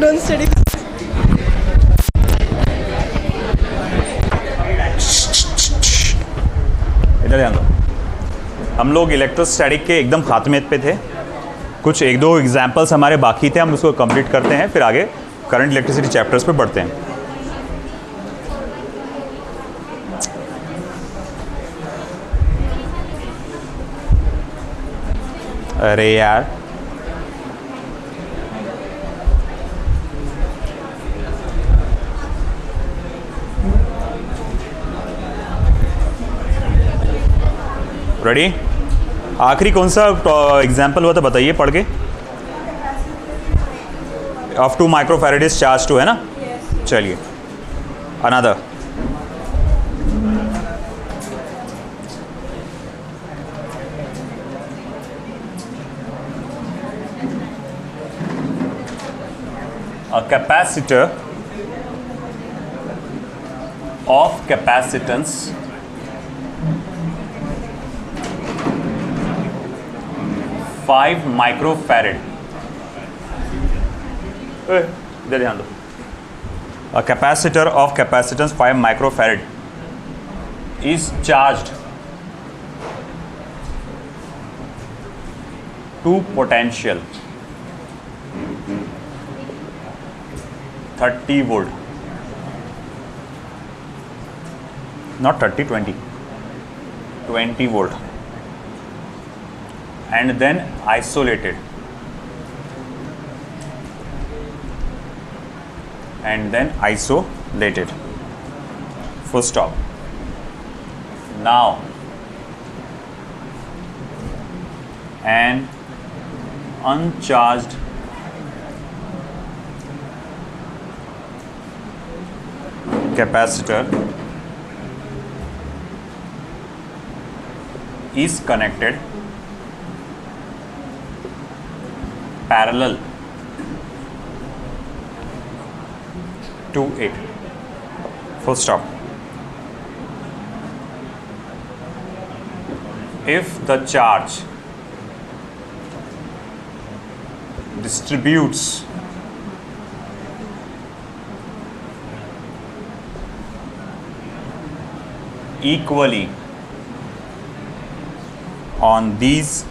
Don't study. इधर ध्यान दो। हम लोग इलेक्ट्रोस्टैटिक के एकदम खात्मे पे थे। कुछ एक दो एग्जाम्पल्स हमारे बाकी थे, हम उसको कंप्लीट करते हैं, फिर आगे करंट इलेक्ट्रिसिटी चैप्टर्स पे बढ़ते हैं। अरे यार, रेडी? आखिरी कौन सा एग्जाम्पल हुआ था बताइए पढ़ के। ऑफ 2 माइक्रोफैरेड इज चार्ज 2 है ना? चलिए another. A capacitor of capacitance five microfarad. इधर ध्यान दो। A capacitor of capacitance 5 microfarad is charged to potential 30 volt, not 30, 20 volt, and then isolated, full stop. Now an uncharged capacitor is connected parallel to it, full stop. If the charge distributes equally on these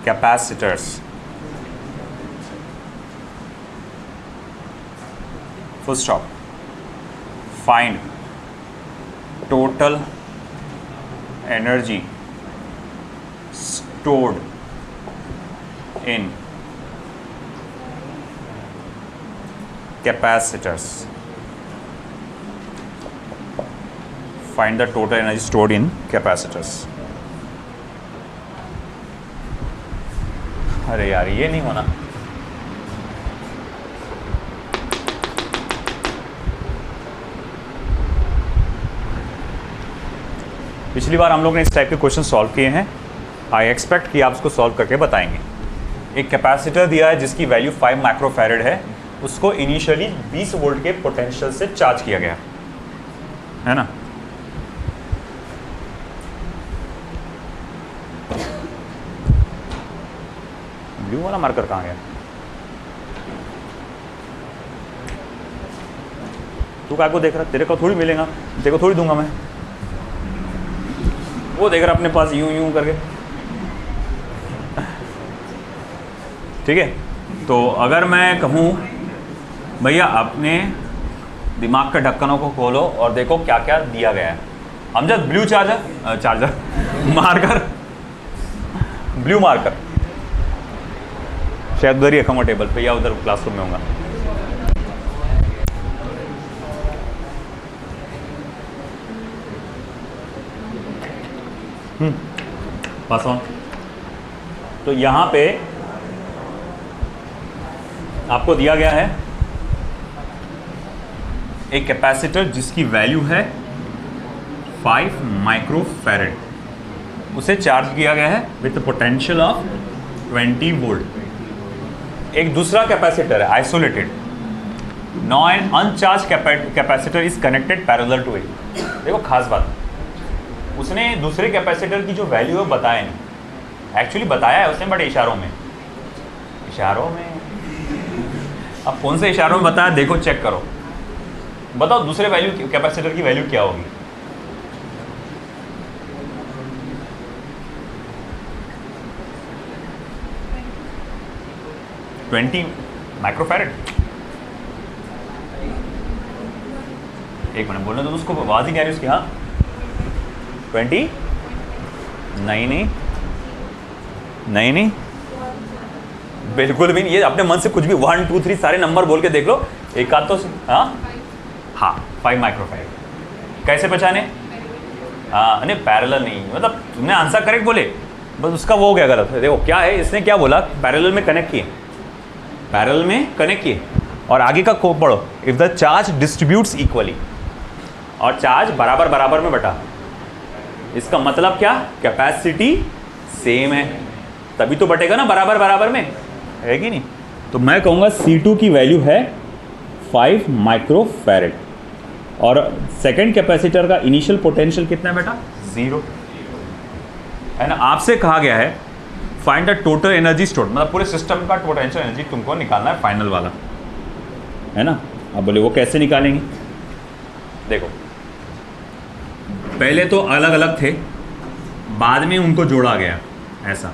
capacitors, full stop, find total energy stored in capacitors. Find the total energy stored in capacitors. अरे यार ये नहीं होना। पिछली बार हम लोग ने इस टाइप के क्वेश्चन सॉल्व किए हैं। आई एक्सपेक्ट कि आप उसको सॉल्व करके बताएंगे। एक कैपेसिटर दिया है जिसकी वैल्यू 5 माइक्रोफैरेड है, उसको इनिशियली 20 वोल्ट के पोटेंशियल से चार्ज किया गया है ना। ब्लू वाला मार्कर कहाँ गया? तू क्या को देख रहा? तेरे को थोड़ी मिलेगा, तेरे को थोड़ी दूंगा मैं। वो देख रहा अपने पास यूं यूं करके। ठीक है, तो अगर मैं कहूँ भैया अपने दिमाग के ढक्कनों को खोलो और देखो क्या क्या दिया गया है। Amjad blue charger marker, blue marker शायद उधर ही रखूँगा टेबल पे या उधर क्लासरूम में होगा। Pass on. तो यहाँ पे आपको दिया गया है एक कैपेसिटर जिसकी वैल्यू है 5 माइक्रोफैरेड, उसे चार्ज किया गया है विथ पोटेंशियल ऑफ 20 वोल्ट। एक दूसरा कैपेसिटर है isolated, now an uncharge capacitor is connected parallel to it. देखो खास बात, उसने दूसरे कैपेसिटर की जो वैल्यू है बताया नहीं, एक्चुअली बताया है उसने बड़े इशारों में। इशारों में। अब कौन से इशारों में बताया, देखो चेक करो, बताओ दूसरे वैल्यू कैपेसिटर की वैल्यू क्या होगी। Twenty microfarad. एक मिनट बोलने तो उसको आवाज ही क्या रही उसकी। हाँ 20, नहीं बिल्कुल भी नहीं। ये अपने मन से कुछ भी 1 2 3 सारे नंबर बोल के देख लो, एक आध तो। हाँ 5 माइक्रोफैरेड। कैसे पहचाने? हाँ नहीं पैरेलल नहीं, मतलब तुमने आंसर करेक्ट बोले, बस उसका वो हो गया गलत। देखो क्या है, इसने क्या बोला, पैरेलल में कनेक्ट किए, पैरेलल में कनेक्ट किए। और आगे का को पढ़ो, if the charge distributes equally, और चार्ज बराबर बराबर में बटा। इसका मतलब क्या, कैपेसिटी सेम है तभी तो बटेगा ना बराबर बराबर में, है कि नहीं। तो मैं कहूँगा C2 की वैल्यू है 5 माइक्रोफैरेड, और सेकेंड कैपेसिटर का इनिशियल पोटेंशियल कितना है बेटा, 0 है ना। आपसे कहा गया है find the total energy store, मतलब पूरे सिस्टम का पोटेंशियल एनर्जी तुमको निकालना है, फाइनल वाला, है ना। अब बोले वो कैसे निकालेंगे, देखो पहले तो अलग अलग थे, बाद में उनको जोड़ा गया ऐसा,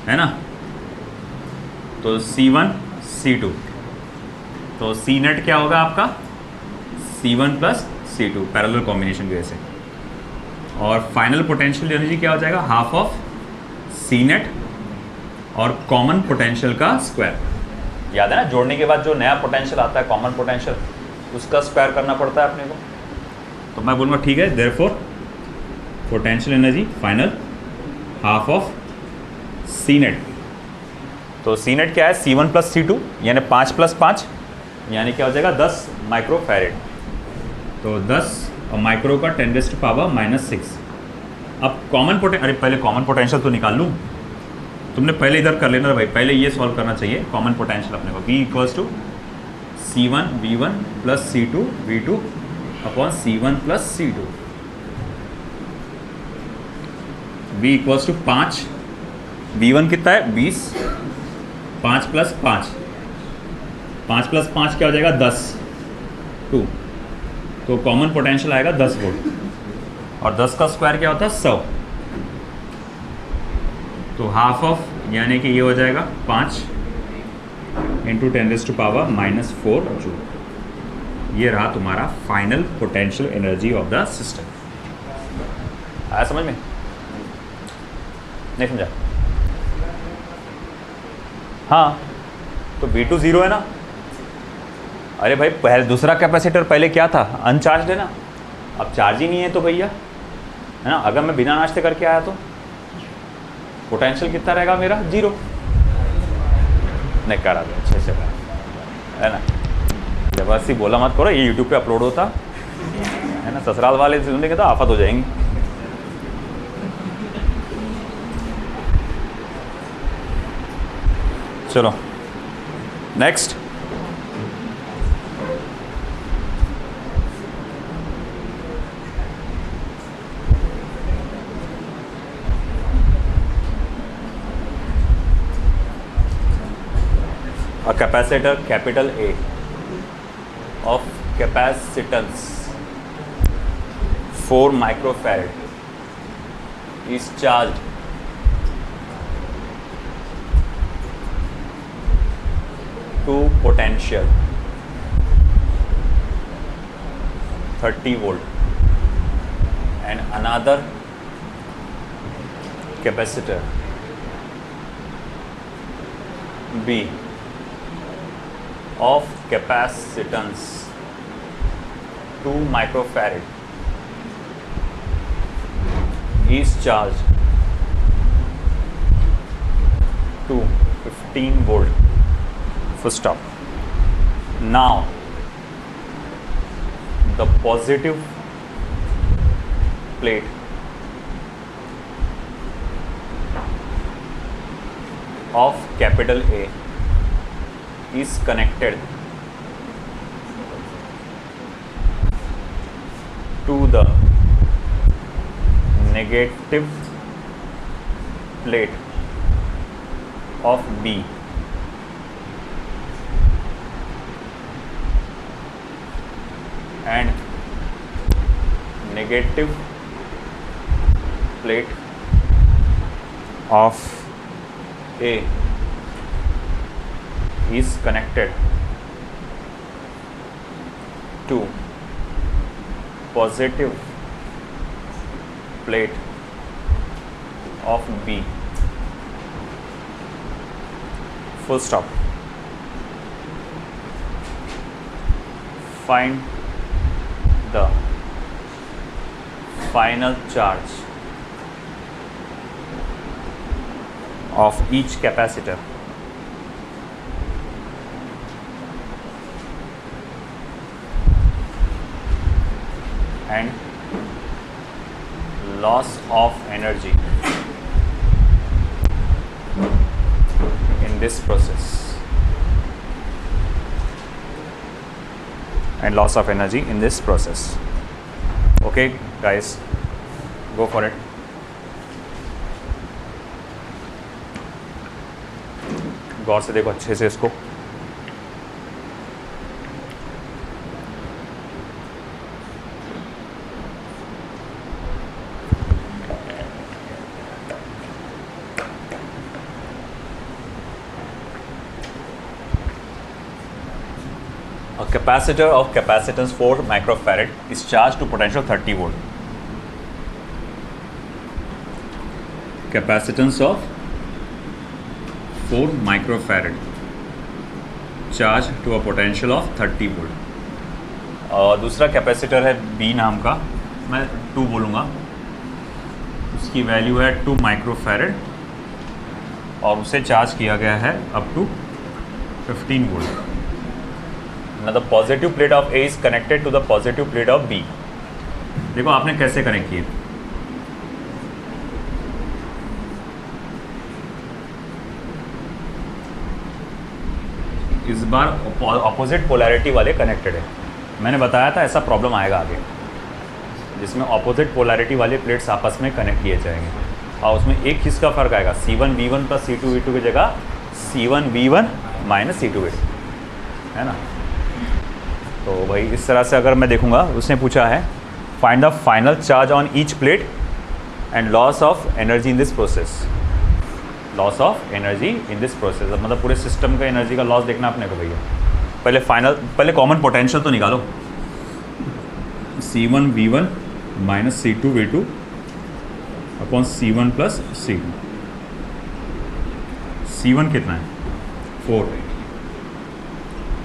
है ना। तो C1 C2, तो C नेट क्या होगा आपका, C1 plus C2 parallel combination की वजह से, और फाइनल पोटेंशियल एनर्जी क्या हो जाएगा, हाफ ऑफ C नेट और कॉमन पोटेंशियल का स्क्वायर। याद है ना, जोड़ने के बाद जो नया पोटेंशियल आता है कॉमन पोटेंशियल, उसका स्क्वायर करना पड़ता है अपने को। तो मैं बोलूँगा ठीक है, therefore potential energy final half of C net. तो C नेट क्या है, C1 प्लस C2 यानी 5 प्लस 5 यानी क्या हो जाएगा 10 माइक्रोफैरेड। तो 10 और माइक्रो का 10⁻⁻⁶। अब कॉमन अरे पहले कॉमन पोटेंशियल तो निकाल लूँ, तुमने पहले इधर कर लेना भाई, पहले ये सॉल्व करना चाहिए कॉमन पोटेंशियल अपने को। V equals to C1 V1 plus C2 V2 upon C1 plus C2। V equals to 5, V1 कितना है 20, 5 प्लस 5, 5 प्लस 5 क्या हो जाएगा 10 2, तो कॉमन पोटेंशियल आएगा 10 वोल्ट, और 10 का स्क्वायर क्या होता है 100। तो हाफ ऑफ यानी कि ये हो जाएगा 5 इंटू 10⁻⁻⁴ जूल। ये रहा तुम्हारा final potential energy of the system. आया समझ में, नहीं समझा? हाँ तो V2 0 है ना। अरे भाई पहले दूसरा कैपेसिटर पहले क्या था, अनचार्ज है ना, अब चार्ज ही नहीं है तो भैया, है ना। अगर मैं बिना नाश्ते करके आया तो पोटेंशियल कितना रहेगा मेरा 0। नहीं करा दो अच्छे से, है ना। जबरदस्ती बोला मत करो, ये YouTube पे अपलोड होता है ना, ससुराल वाले सुनेंगे तो आफत हो जाएंगी। चलो next, a capacitor capital A of capacitance 4 microfarad is charged to potential 30 volt, and another capacitor B of capacitance 2 microfarad is charged to 15 volt. Full stop. Now the positive plate of capital A is connected to the negative plate of B and negative plate of A is connected to positive plate of B. Full stop. Find the final charge of each capacitor and loss of energy in this process, Okay guys, go for it. गौर से देखो अच्छे से इसको. A capacitor of capacitance 4 microfarad is charged to potential 30 volt. Capacitance of 4 microfarad charged to a potential of 30 volt. दूसरा capacitor है B नाम का, मैं 2 बोलूँगा, उसकी वैल्यू है 2 माइक्रोफैरड और उसे चार्ज किया गया है up to 15 volt. Now the positive plate of A is connected to the positive plate of B. देखो आपने कैसे कनेक्ट किए. इस बार ऑपोजिट पोलैरिटी वाले कनेक्टेड है. मैंने बताया था ऐसा प्रॉब्लम आएगा आगे, जिसमें ऑपोजिट पोलैरिटी वाले प्लेट्स आपस में कनेक्ट किए जाएंगे और उसमें एक चीज़ का फर्क आएगा, C1 V1 plus C2 V2 की जगह C1 V1 minus C2 V2, है ना. तो भाई इस तरह से अगर मैं देखूंगा, उसने पूछा है find the final charge on each plate and loss of energy in this process. Loss of energy in this process मतलब पूरे सिस्टम का एनर्जी का लॉस देखना अपने को भैया. पहले कॉमन पोटेंशियल तो निकालो. C1 V1 minus C2 V2 upon C1 plus C2. C1 कितना है 4,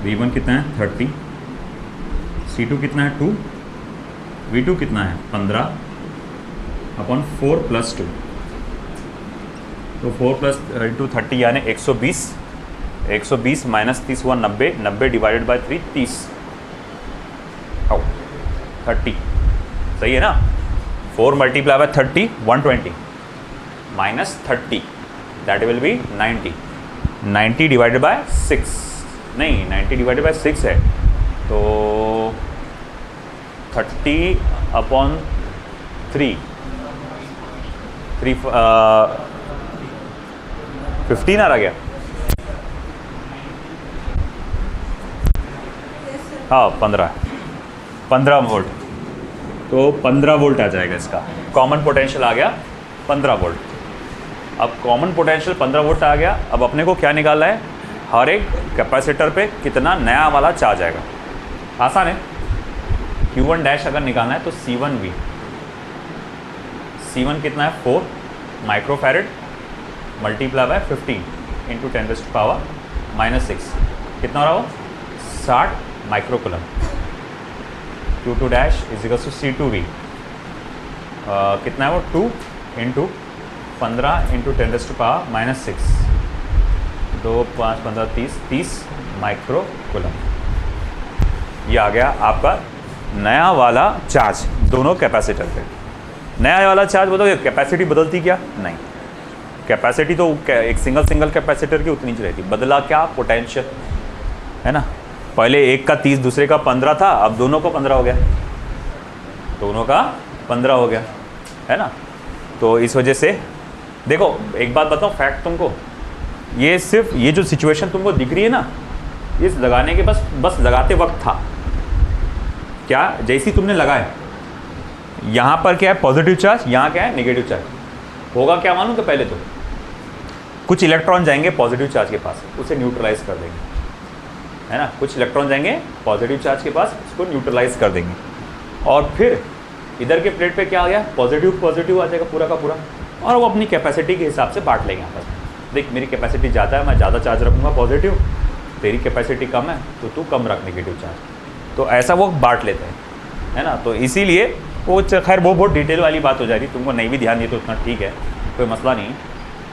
V1 कितना है 30, C2 कितना है 2, V2 कितना है 15 अपॉन 4 प्लस 2. तो 4 प्लस इंटू 30 यानी 120 माइनस 30 हुआ 90 डिवाइडेड बाई 3 30. 30 सही है ना. 4 multiply by 30 120 minus 30 that will be 90 divided by 6 नहीं 90 डिवाइडेड बाय 6 है तो 30 अपॉन 3 15 आ गया. हाँ 15 वोल्ट. तो 15 वोल्ट आ जाएगा इसका. कॉमन पोटेंशियल आ गया 15 वोल्ट. अब कॉमन पोटेंशियल 15 वोल्ट आ गया. अब अपने को क्या निकालना है, हर एक कैपेसिटर पे कितना नया वाला चार्ज आएगा. आसान है. Q1 डैश अगर निकालना है तो C1 कितना है 4 माइक्रोफैरड मल्टीप्लाई बाय 15 इंटू 10⁻⁻6 कितना हो रहा हो 60 microcoulomb. Q2 dash is equal to C2V कितना है वो 2 इंटू 15 इंटू 10⁻⁻6 2 5 15 30 माइक्रोकुलम. ये आ गया आपका नया वाला चार्ज दोनों कैपेसिटर पे. नया वाला चार्ज बताओ कैपेसिटी बदलती क्या नहीं. कैपेसिटी तो एक सिंगल कैपेसिटर की उतनी ही रहती. बदला क्या पोटेंशियल, है ना. पहले एक का 30 दूसरे का 15 था, अब दोनों का 15 हो गया. दोनों का 15 हो गया, है ना. तो इस वजह से देखो एक बात बताऊँ फैक्ट तुमको, ये सिर्फ ये जो सिचुएशन तुमको दिख रही है ना, इस लगाने के बस लगाते वक्त था. क्या जैसे ही तुमने लगाए, यहाँ पर क्या है पॉजिटिव चार्ज, यहाँ क्या है नेगेटिव चार्ज, होगा क्या मालूम? तो पहले तो कुछ इलेक्ट्रॉन जाएंगे पॉजिटिव चार्ज के पास, उसे न्यूट्रलाइज कर देंगे, है ना। कुछ इलेक्ट्रॉन जाएंगे पॉजिटिव चार्ज के पास, उसको न्यूट्रलाइज कर देंगे, और फिर इधर के प्लेट पे क्या आ गया, पॉजिटिव पॉजिटिव आ जाएगा पूरा का पूरा, और वो अपनी कैपेसिटी के हिसाब से बांट लेंगे आपस में। देख मेरी कैपेसिटी ज़्यादा है, मैं ज़्यादा चार्ज रखूँगा पॉजिटिव, तेरी कैपेसिटी कम है तो तू कम रख नेगेटिव चार्ज, तो ऐसा वो बांट लेते हैं, है ना। तो इसीलिए वो खैर वो बहुत डिटेल वाली बात हो जा रही, तुमको नहीं भी ध्यान दिए तो उतना ठीक है, कोई मसला नहीं।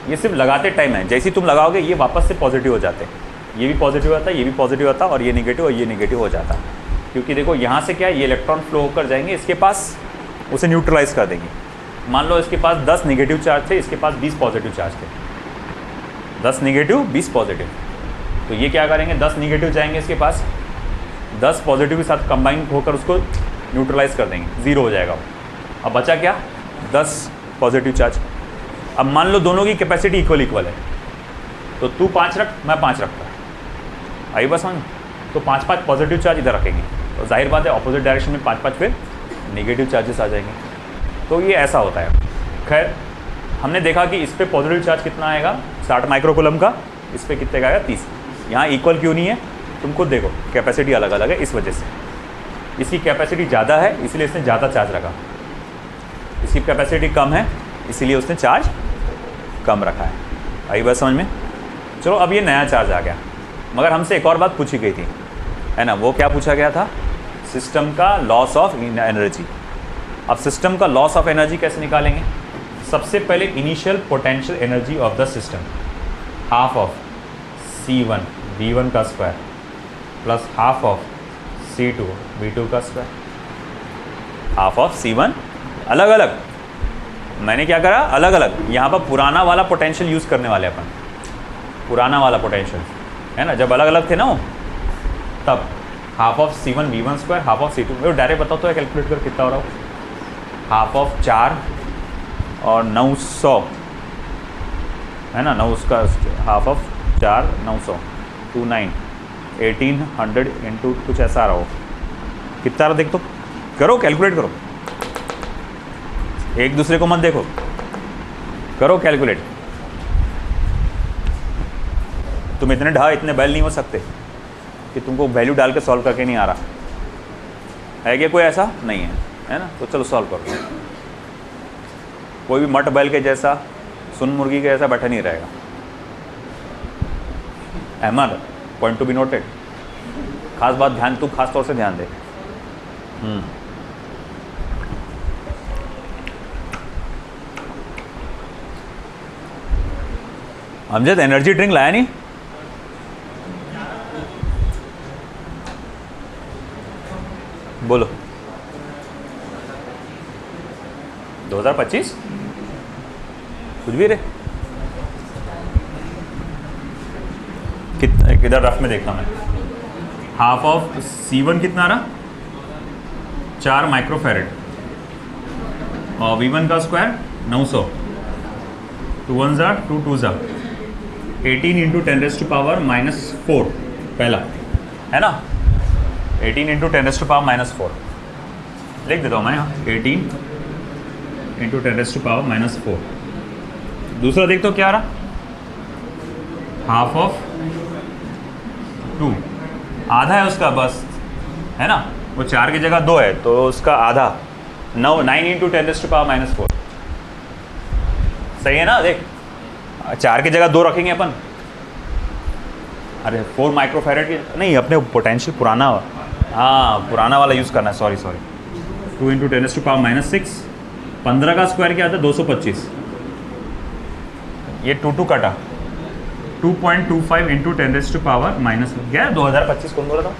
ये सिर्फ लगाते टाइम है, जैसे ही तुम लगाओगे ये वापस से पॉजिटिव हो जाते हैं, ये भी पॉजिटिव आता है, ये भी पॉजिटिव आता है, और ये नेगेटिव और ये नेगेटिव हो जाता है, क्योंकि देखो यहाँ से क्या है, ये इलेक्ट्रॉन फ्लो होकर जाएंगे इसके पास, उसे न्यूट्रलाइज कर देंगे। मान लो इसके पास 10 नेगेटिव चार्ज थे, इसके पास 20 पॉजिटिव चार्ज थे, 10 नेगेटिव 20 पॉजिटिव, तो ये क्या करेंगे, 10 नेगेटिव जाएंगे इसके पास, 10 पॉजिटिव के साथ कंबाइन होकर उसको न्यूट्रलाइज कर देंगे, ज़ीरो हो जाएगा वो। अब बचा क्या, 10 पॉजिटिव चार्ज। अब मान लो दोनों की कैपेसिटी इक्वल है, तो तू 5 रख, मैं 5 रखता, आई बस समझ। तो 5-5 पॉजिटिव चार्ज इधर रखेंगे, तो जाहिर बात है ऑपोजिट डायरेक्शन में 5-5 फिर नेगेटिव चार्जेस आ जाएंगे, तो ये ऐसा होता है। खैर हमने देखा कि इस पर पॉजिटिव चार्ज कितना आएगा, 60 माइक्रोकूलम का, इस पर कितने का आएगा, 30। यहाँ इक्वल क्यों नहीं है, तुम खुद देखो, कैपेसिटी अलग अलग है, इस वजह से इसकी कैपेसिटी ज़्यादा है इसलिए इसने ज़्यादा चार्ज रखा, इसकी कैपेसिटी कम है इसीलिए उसने चार्ज कम रखा है। आई बात समझ में? चलो अब ये नया चार्ज आ गया, मगर हमसे एक और बात पूछी गई थी, है ना। वो क्या पूछा गया था, सिस्टम का लॉस ऑफ एनर्जी। अब सिस्टम का लॉस ऑफ एनर्जी कैसे निकालेंगे? सबसे पहले initial potential energy of the system, half of C1 V1 का square plus half of C2 V2 का स्क्वायर, हाफ ऑफ C1 अलग अलग। मैंने क्या करा, अलग अलग। यहाँ पर पुराना वाला पोटेंशियल यूज़ करने वाले अपन, पुराना वाला पोटेंशियल, है ना, जब अलग अलग थे ना वो, तब half of C1 V1 square, half of C2। मैं डायरेक्ट बताओ तो कैलकुलेट कर कितना हो रहा हो, हाफ ऑफ 4 और 900, है ना, 9 उसका हाफ ऑफ 4 900 29 1800 इंटू कुछ ऐसा रहा हो, कितना रहा देख तो, करो कैलकुलेट करो, एक दूसरे को मत देखो, करो कैलकुलेट। तुम इतने इतने बैल नहीं हो सकते कि तुमको वैल्यू डाल के सॉल्व करके नहीं आ रहा है, क्या कोई ऐसा नहीं है, है ना। तो चलो सॉल्व करो, कोई भी मट बैल के जैसा, सुन मुर्गी के जैसा बैठा नहीं रहेगा। Ahmad, point to be noted, खास बात ध्यान, तू खास तौर से ध्यान दे। अमजद एनर्जी ड्रिंक लाया नहीं? बोलो 2025 कुछ भी रे, किधर रफ में देखता मैं। हाफ ऑफ C1 कितना रहा, 4 माइक्रोफेरेड, और V1 का स्क्वायर 900, 2 1 ज़ा 2 2 ज़ा 18 इंटू 10⁻⁻⁴ पहला, है ना, 18 इंटू 10⁻⁻⁴ लिख देता हूँ मैं यहाँ, 18 इंटू 10⁻⁻⁴। दूसरा देख तो क्या रहा, हाफ ऑफ 2, आधा है उसका बस, है ना, वो 4 की जगह 2 है तो उसका आधा, 9 इंटू 10⁻⁻⁴। सही है ना, देख 4 की जगह 2 रखेंगे अपन, अरे 4 माइक्रोफेरेड की नहीं, अपने पोटेंशियल पुराना, हाँ पुराना वाला यूज़ करना है, सॉरी 2 इंटू 10⁻⁻⁶, 15 का स्क्वायर क्या आता है 225, ये 2 कटा, 2.25 इंटू 10⁻⁻⁻, क्या 2025 कौन बोला था,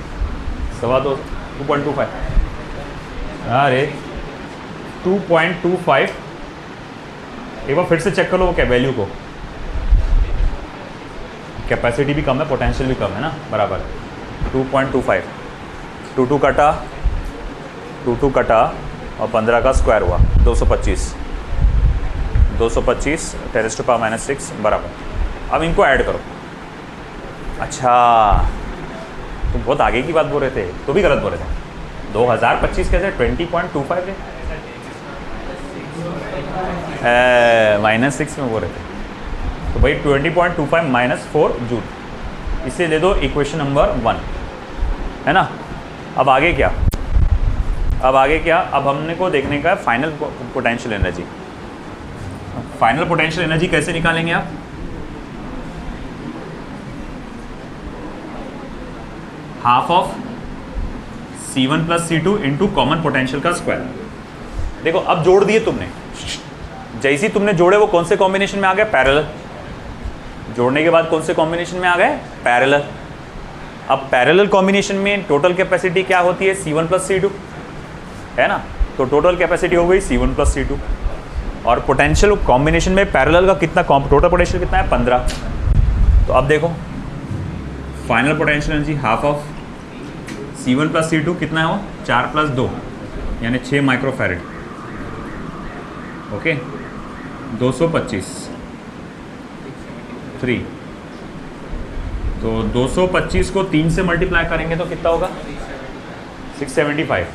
2.25, अरे 2.25, एक बार फिर से चेक कर लो वो क्या वैल्यू को, कैपेसिटी भी कम है पोटेंशियल भी कम है ना, बराबर 2.25, 2 कटा 2 कटा और 15 का स्क्वायर हुआ 225, 225 10⁻⁻⁶ बराबर। अब इनको ऐड करो। अच्छा तुम बहुत आगे की बात बोल रहे थे, तो भी गलत बोल रहे थे, 2025 कैसे 20.25 -6 में बोल रहे थे, तो भाई 20.25 -4 जूल, इसे ले दो इक्वेशन नंबर 1, है ना। अब आगे क्या, अब हमने को देखने का final potential energy. Final potential energy कैसे निकालेंगे आप, half of C1 + C2 into common potential का स्क्वायर। देखो अब जोड़ दिए तुमने, जैसे ही तुमने जोड़े वो कौन से कॉम्बिनेशन में आ गए, पैरेलल। जोड़ने के बाद कौन से कॉम्बिनेशन में आ गए, पैरेलल। अब पैरेलल कॉम्बिनेशन में टोटल कैपेसिटी क्या होती है, C1 + C2, है ना। तो टोटल कैपेसिटी हो गई C1 + C2, और पोटेंशियल कॉम्बिनेशन में पैरेलल का कितना, टोटल पोटेंशियल कितना है 15। तो अब देखो final potential energy half of C1 + C2 कितना है वो, 4 + 2 यानी 6 माइक्रोफैरेड। ओके 225 3, तो 225 को 3 से मल्टीप्लाई करेंगे तो कितना होगा 675,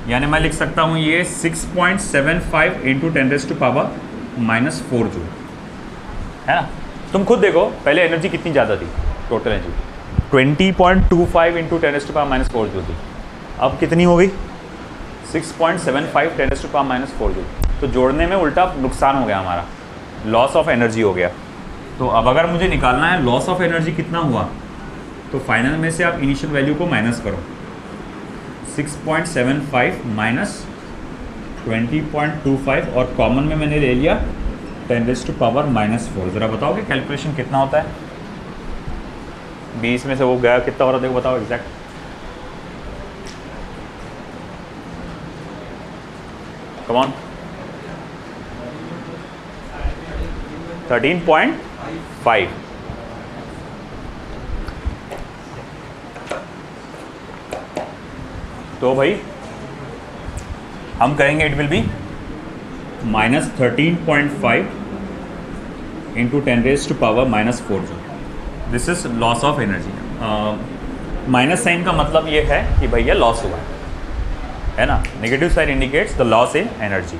यानी मैं लिख सकता हूँ ये 6.75 इंटू 10⁻⁻⁴ जूल, है ना। तुम खुद देखो पहले एनर्जी कितनी ज़्यादा थी, टोटल एनर्जी 20.25 इंटू 10⁻⁴ जूल थी, अब कितनी हो गई 6.75 10⁻⁴ जूल। तो जोड़ने में उल्टा नुकसान हो गया हमारा, लॉस ऑफ एनर्जी हो गया। तो अब अगर मुझे निकालना है लॉस ऑफ एनर्जी कितना हुआ, तो फाइनल में से आप इनिशियल वैल्यू को माइनस करो, 6.75 माइनस 20.25 और कॉमन में मैंने ले लिया 10⁻⁻⁴। ज़रा बताओगे कैलकुलेशन कितना होता है, 20 में से वो गया कितना हो रहा है, देखो बताओ एग्जैक्ट। Come on 13.5। तो भाई हम कहेंगे it will be -13.5 into 10⁻⁻⁴ joule. This is loss of energy. Minus sign का मतलब ये है कि भैया लॉस हुआ है ना, negative sign indicates the loss in energy.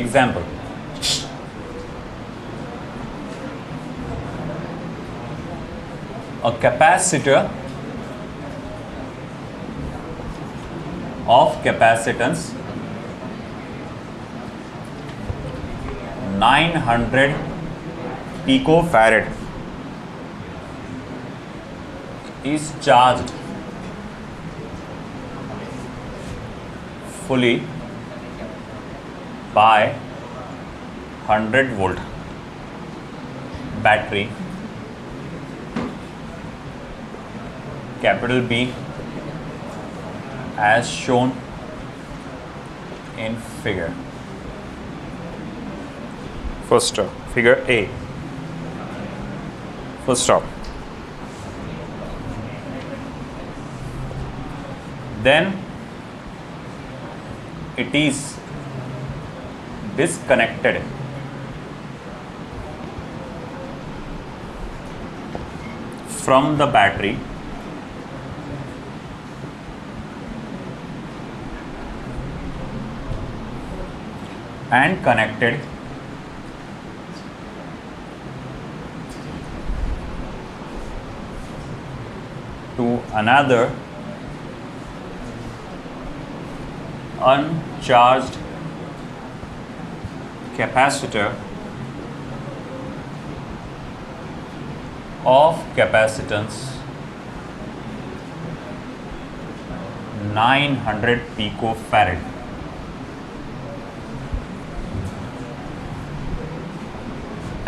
Example, a capacitor of capacitance 900 picofarad is charged fully by 100 volt battery capital B as shown in figure. First stop, figure A. First stop. Then it is disconnected from the battery and connected to another uncharged capacitor of capacitance 900 picofarad.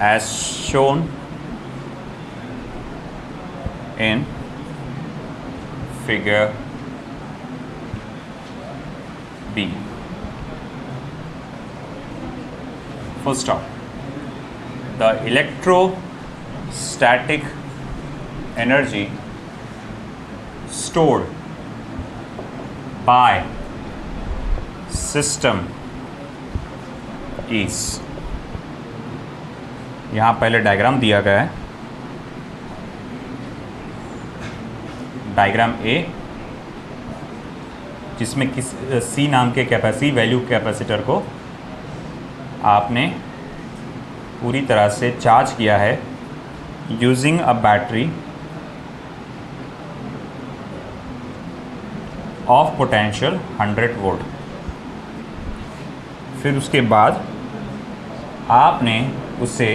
as shown in figure B. Full stop. The electrostatic energy stored by system is, यहाँ पहले diagram दिया गया है, diagram A, जिसमें किस सी नाम के value capacitor को आपने पूरी तरह से चार्ज किया है using a battery of potential 100 volt. फिर उसके बाद आपने उसे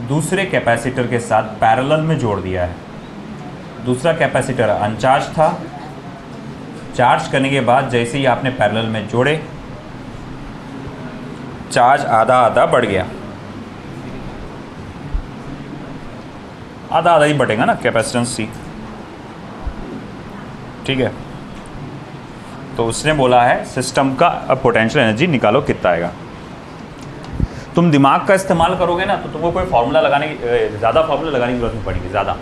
दूसरे कैपेसिटर के साथ पैरेलल में जोड़ दिया है। दूसरा कैपेसिटर अनचार्ज था, चार्ज करने के बाद जैसे ही आपने पैरेलल में जोड़े, चार्ज आधा आधा बढ़ गया, आधा आधा ही बढ़ेगा ना कैपेसिटेंस सी, ठीक है। तो उसने बोला है सिस्टम का पोटेंशियल एनर्जी निकालो, कितना आएगा। तुम दिमाग का इस्तेमाल करोगे ना तो तुमको कोई फार्मूला लगाने की, ज़्यादा फार्मूला लगाने की जरूरत नहीं पड़ेगी, ज़्यादा।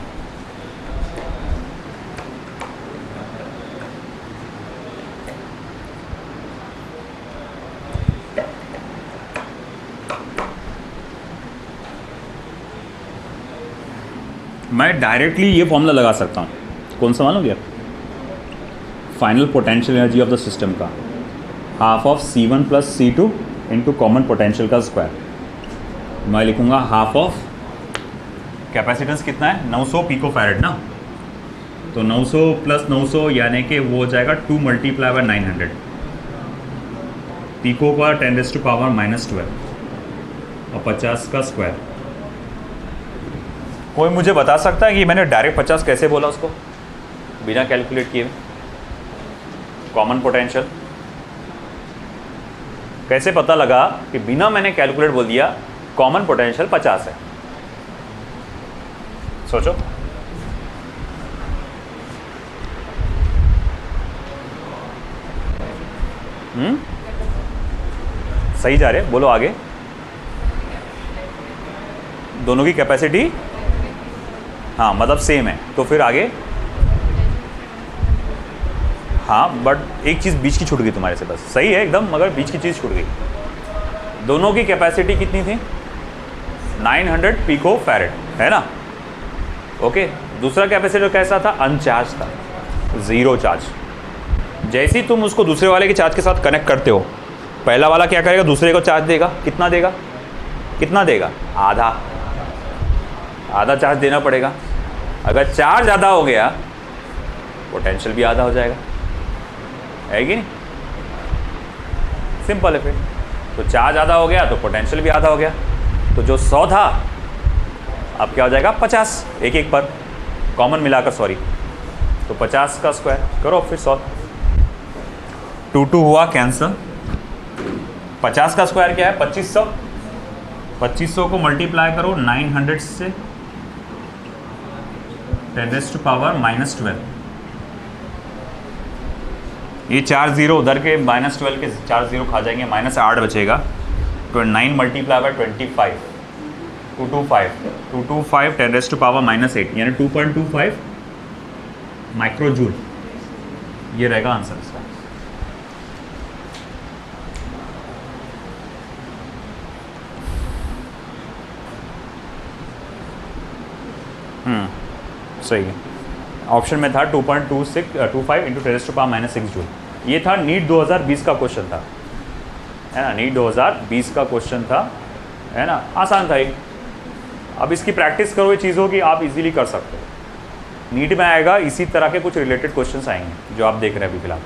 मैं डायरेक्टली ये फॉर्मूला लगा सकता हूँ, कौन सा मालूम क्या, final potential energy of the system का half of C1 plus C2 into common potential का स्क्वायर। मैं लिखूँगा हाफ ऑफ कैपेसिटेंस कितना है 900 पिको फैरेड ना, तो 900 प्लस 900 यानी कि वो हो जाएगा 2 मल्टीप्लाई बाय 900 पिको का 10⁻⁻12 और 50 का स्क्वायर। कोई मुझे बता सकता है कि मैंने डायरेक्ट 50 कैसे बोला उसको बिना कैलकुलेट किए? कॉमन पोटेंशियल कैसे पता लगा कि बिना मैंने कैलकुलेट बोल दिया कॉमन पोटेंशियल 50 है? सोचो। सही जा रहे, बोलो आगे। दोनों की कैपेसिटी हाँ मतलब सेम है, तो फिर आगे हाँ, बट एक चीज़ बीच की छूट गई तुम्हारे से, बस सही है एकदम, मगर बीच की चीज़ छूट गई। दोनों की कैपेसिटी कितनी थी? 900 पिको फैरेड, है ना? ओके। दूसरा कैपेसिटर कैसा था? अनचार्ज था, ज़ीरो चार्ज। जैसे ही तुम उसको दूसरे वाले के चार्ज के साथ कनेक्ट करते हो, पहला वाला क्या करेगा? दूसरे को चार्ज देगा। कितना देगा? कितना देगा? आधा, आधा चार्ज देना पड़ेगा। अगर चार्ज आधा हो गया, पोटेंशियल भी आधा हो जाएगा, है कि नहीं? सिंपल है फिर। तो चार्ज आधा हो गया तो पोटेंशियल भी आधा हो गया, तो जो 100 था अब क्या हो जाएगा? 50, एक एक पर कॉमन मिलाकर, सॉरी। तो 50 का स्क्वायर करो फिर 100, 2 हुआ कैंसर। 50 का स्क्वायर क्या है? 2500। 2500 को मल्टीप्लाई करो 900 से, 10⁻⁻12। ये 4 जीरो उधर के -12 के 4 जीरो खा जाएंगे, -8 बचेगा। तो 9 मल्टीप्लाई बाय 25, 225, 225 10⁻⁻8 यानी 2.25 माइक्रोजूल। ये रहेगा आंसर इसका। सही है। ऑप्शन में था 2.25 इंटू 10⁻⁻6 जूल। ये था नीट 2020 का क्वेश्चन था, है ना? नीट 2020 का क्वेश्चन था, है ना? आसान था ये। अब इसकी प्रैक्टिस करो, ये चीज़ों की आप इजीली कर सकते हो। नीट में आएगा इसी तरह के कुछ रिलेटेड क्वेश्चंस आएंगे जो आप देख रहे हैं अभी फिलहाल।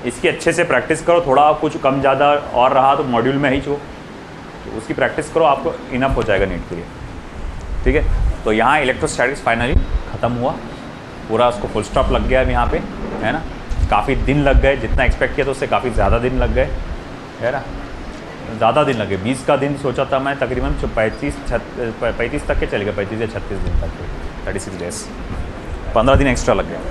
इसकी अच्छे से प्रैक्टिस करो, थोड़ा कुछ कम ज़्यादा और रहा तो मॉड्यूल में ही जो, तो उसकी प्रैक्टिस करो, आपको इनफ हो जाएगा नीट के लिए, ठीक है? तो यहाँ इलेक्ट्रोस्टैटिक्स फाइनली ख़त्म हुआ, पूरा उसको फुल स्टॉप लग गया अब यहाँ पे, है ना? काफ़ी दिन लग गए, जितना एक्सपेक्ट किया था उससे काफ़ी ज़्यादा दिन लग गए, है ना? ज़्यादा दिन लगे, 20 का दिन सोचा था मैं, तकरीबन 35 तक के चलेगा, 35 या 36 दिन तक के, 36 डेज, 15 दिन एक्स्ट्रा लग गया।